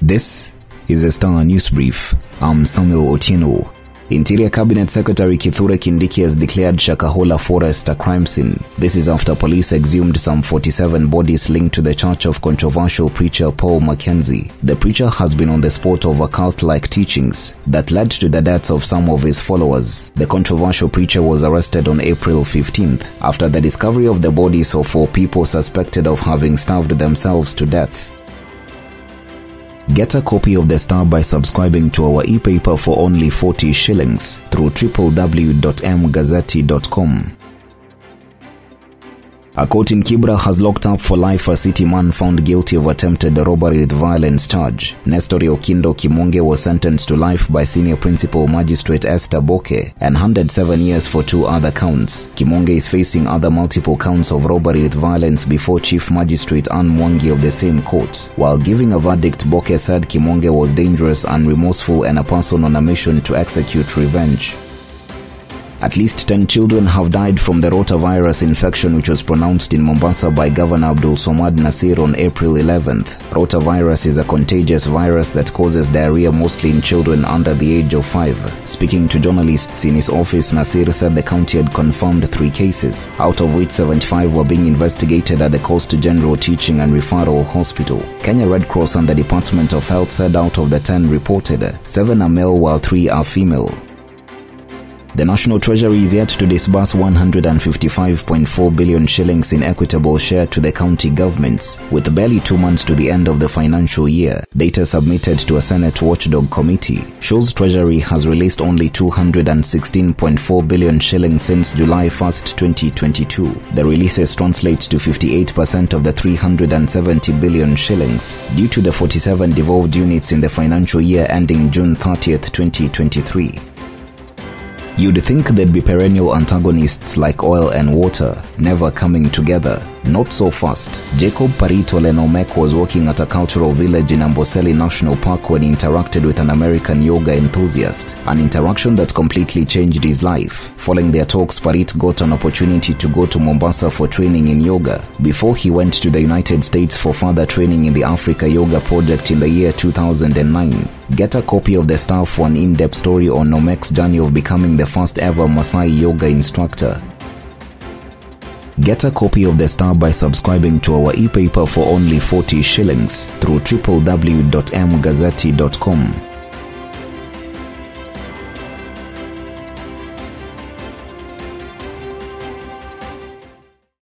This is a Star News Brief. I'm Samuel Otieno. Interior Cabinet Secretary Kithure Kindiki has declared Shakahola Forest a crime scene. This is after police exhumed some 47 bodies linked to the church of controversial preacher Paul Mackenzie. The preacher has been on the spot of occult-like teachings that led to the deaths of some of his followers. The controversial preacher was arrested on April 15th after the discovery of the bodies of 4 people suspected of having starved themselves to death. Get a copy of The Star by subscribing to our e-paper for only 40 shillings through www.mgazzetti.com. A court in Kibra has locked up for life a city man found guilty of attempted robbery with violence charge. Nestori Okindo Kimonge was sentenced to life by Senior Principal Magistrate Esther Boke and handed 7 years for 2 other counts. Kimonge is facing other multiple counts of robbery with violence before Chief Magistrate Anne Mwangi of the same court. While giving a verdict, Boke said Kimonge was dangerous, unremorseful, and a person on a mission to execute revenge. At least 10 children have died from the rotavirus infection which was pronounced in Mombasa by Governor Abdul Somad Nasir on April 11th. Rotavirus is a contagious virus that causes diarrhea mostly in children under the age of 5. Speaking to journalists in his office, Nasir said the county had confirmed 3 cases, out of which 75 were being investigated at the Coast General Teaching and Referral Hospital. Kenya Red Cross and the Department of Health said out of the 10 reported, 7 are male while 3 are female. The National Treasury is yet to disburse 155.4 billion shillings in equitable share to the county governments, with barely 2 months to the end of the financial year. Data submitted to a Senate watchdog committee shows Treasury has released only 216.4 billion shillings since July 1, 2022. The releases translate to 58% of the 370 billion shillings, due to the 47 devolved units in the financial year ending June 30, 2023. You'd think they'd be perennial antagonists like oil and water, never coming together. Not so fast. Jacob Parito Lenomek was working at a cultural village in Amboseli National Park when he interacted with an American yoga enthusiast, an interaction that completely changed his life. Following their talks, Parit got an opportunity to go to Mombasa for training in yoga, before he went to the United States for further training in the Africa Yoga Project in the year 2009. Get a copy of The Star for an in-depth story on Nomek's journey of becoming the first ever Maasai yoga instructor. Get a copy of The Star by subscribing to our e-paper for only 40 shillings through www.mgazzetti.com.